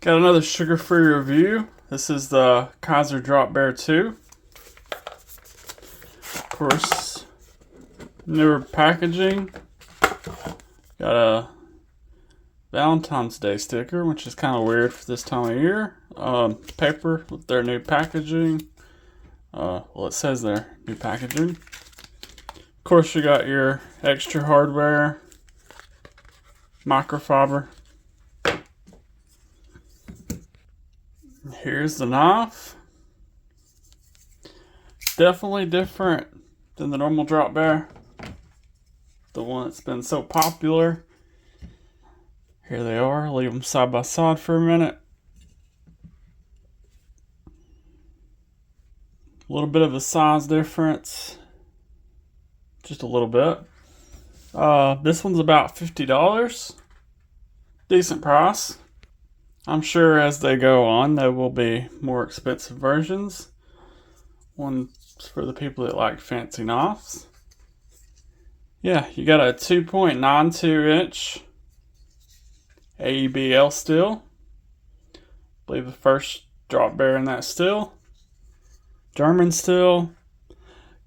Got another sugar-free review. This is the Kizer Drop Bear 2. Of course, newer packaging. Got a Valentine's Day sticker, which is kind of weird for this time of year. Paper with their new packaging. Well, it says their new packaging. Of course, you got your extra hardware, microfiber. Here's the knife. Definitely different than the normal drop bear, the one that's been so popular. Here they are. Leave them side by side for a minute. A little bit of a size difference, just a little bit. This one's about $50. Decent price. I'm sure as they go on, there will be more expensive versions. One's for the people that like fancy knives. Yeah, you got a 2.92 inch AEB-L steel. I believe the first drop bear in that steel. German steel.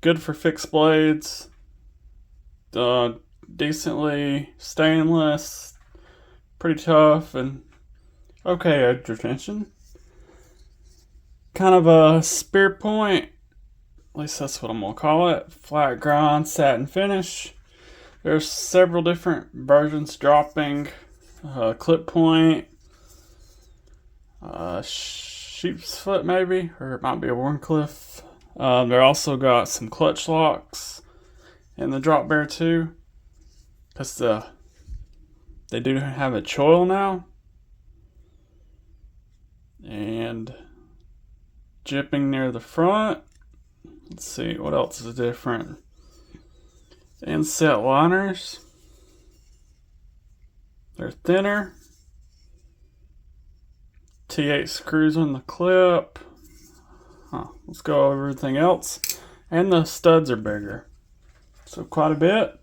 Good for fixed blades. Decently stainless. Pretty tough and okay edge retention. Kind of a spear point, at least that's what I'm gonna call it. Flat grind, satin finish. There's several different versions dropping. Clip point, sheep's foot maybe, or it might be a Warncliffe. They also got some clutch locks in the drop bear too, because they do have a choil now. And jipping near the front. Let's see what else is different. Inset liners. They're thinner. T8 screws on the clip. Let's go over everything else. And the studs are bigger, so quite a bit.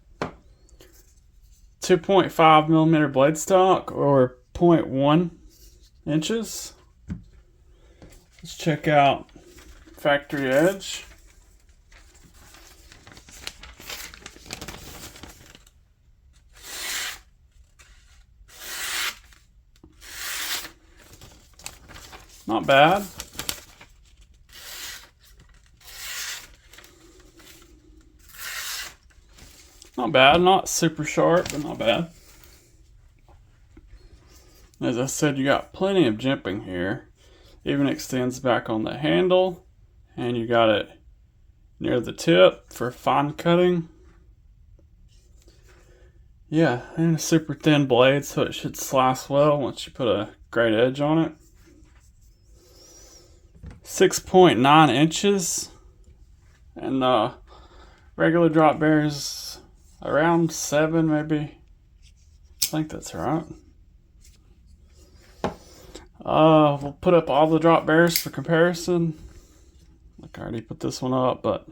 2.5 millimeter blade stock, or 0.1 inches. Let's check out factory edge. Not bad. Not bad, not super sharp, but not bad. As I said, you got plenty of jimping here. Even extends back on the handle, and you got it near the tip for fine cutting. Yeah, and a super thin blade, so it should slice well once you put a great edge on it. 6.9 inches, and the regular drop bear is around 7 maybe. I think that's right. We'll put up all the drop bears for comparison. Like I already put this one up, but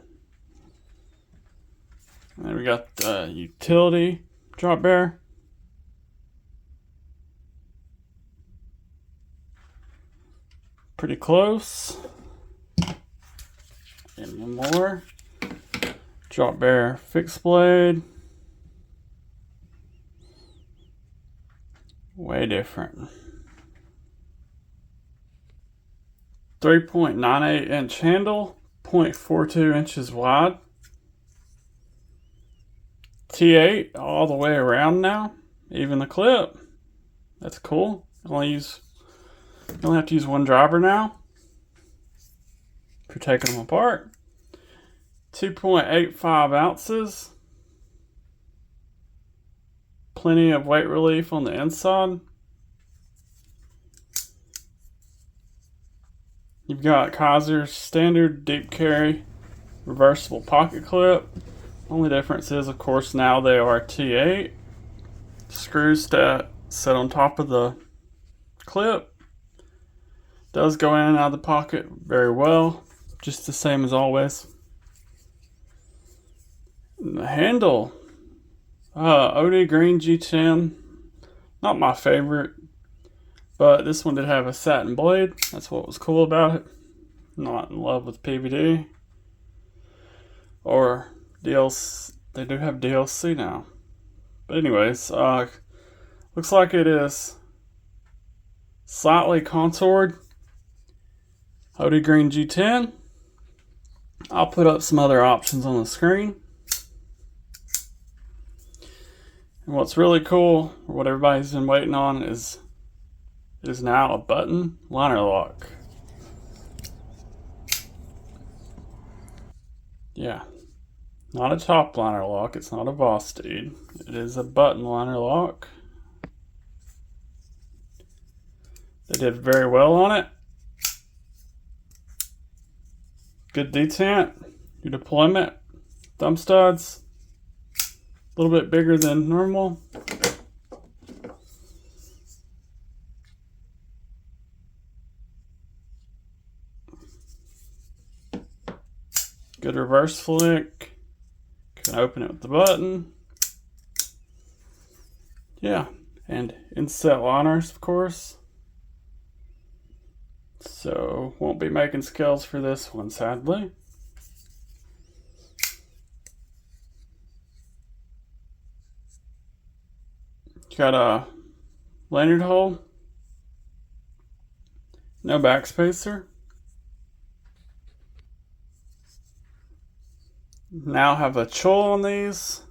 then we got the utility drop bear. Pretty close. And one more. Drop bear fixed blade. Way different. 3.98 inch handle, 0.42 inches wide. T8 all the way around now, even the clip. That's cool. You only have to use one driver now if you're taking them apart. 2.85 ounces. Plenty of weight relief on the inside. You've got Kizer's standard deep carry reversible pocket clip. Only difference is, of course, now they are T8. Screws that sit on top of the clip. Does go in and out of the pocket very well, just the same as always. And the handle, OD Green G10, not my favorite. But this one did have a satin blade. That's what was cool about it. Not in love with PVD. Or DLC. They do have DLC now. But anyways, looks like it is slightly contoured. OD Green G10. I'll put up some other options on the screen. And what's really cool, or what everybody's been waiting on, is it is now a button liner lock. Yeah, not a top liner lock. It's not a Vosteed. It is a button liner lock. They did very well on it. Good detent, your deployment, thumb studs, a little bit bigger than normal. Good reverse flick. Can open it with the button. Yeah, and inset liners, of course. So, won't be making scales for this one, sadly. Got a lanyard hole. No backspacer. Now have a choil on these.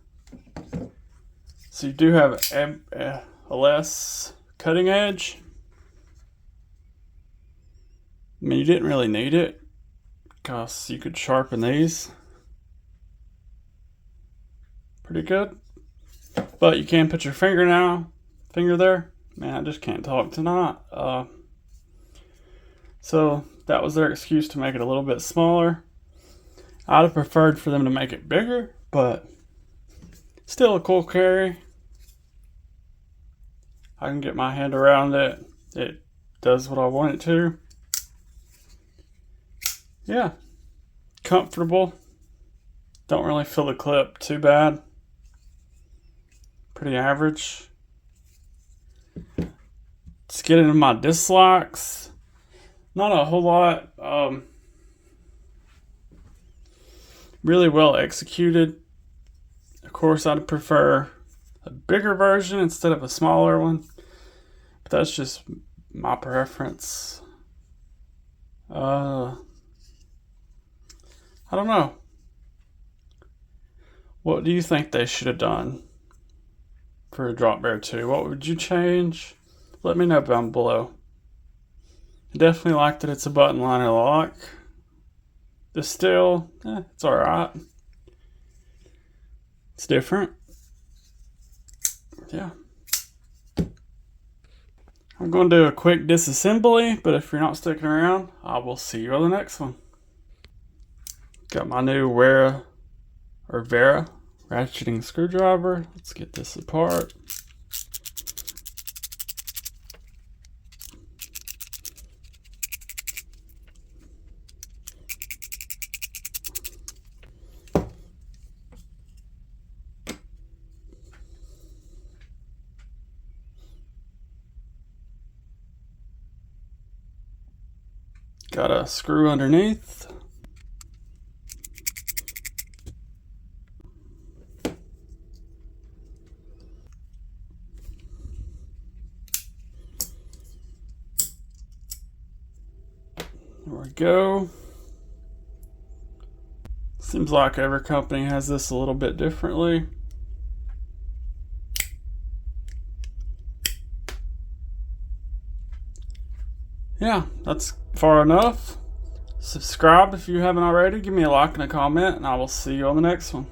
So you do have a less cutting edge. I mean, you didn't really need it because you could sharpen these pretty good. But you can put your finger there. Man, I just can't talk tonight. So that was their excuse to make it a little bit smaller. I'd have preferred for them to make it bigger, but still a cool carry. I can get my hand around it. It does what I want it to. Yeah, comfortable. Don't really feel the clip too bad. Pretty average. Let's get into my dislikes. Not a whole lot. Really well executed. Of course, I'd prefer a bigger version instead of a smaller one. But that's just my preference. I don't know. What do you think they should have done for a Drop Bear 2? What would you change? Let me know down below. I definitely like that it's a button liner lock. The steel, it's alright. It's different. Yeah. I'm going to do a quick disassembly, but if you're not sticking around, I will see you on the next one. Got my new Vera ratcheting screwdriver. Let's get this apart. Got a screw underneath. There we go. Seems like every company has this a little bit differently. Yeah, that's far enough. Subscribe if you haven't already. Give me a like and a comment, and I will see you on the next one.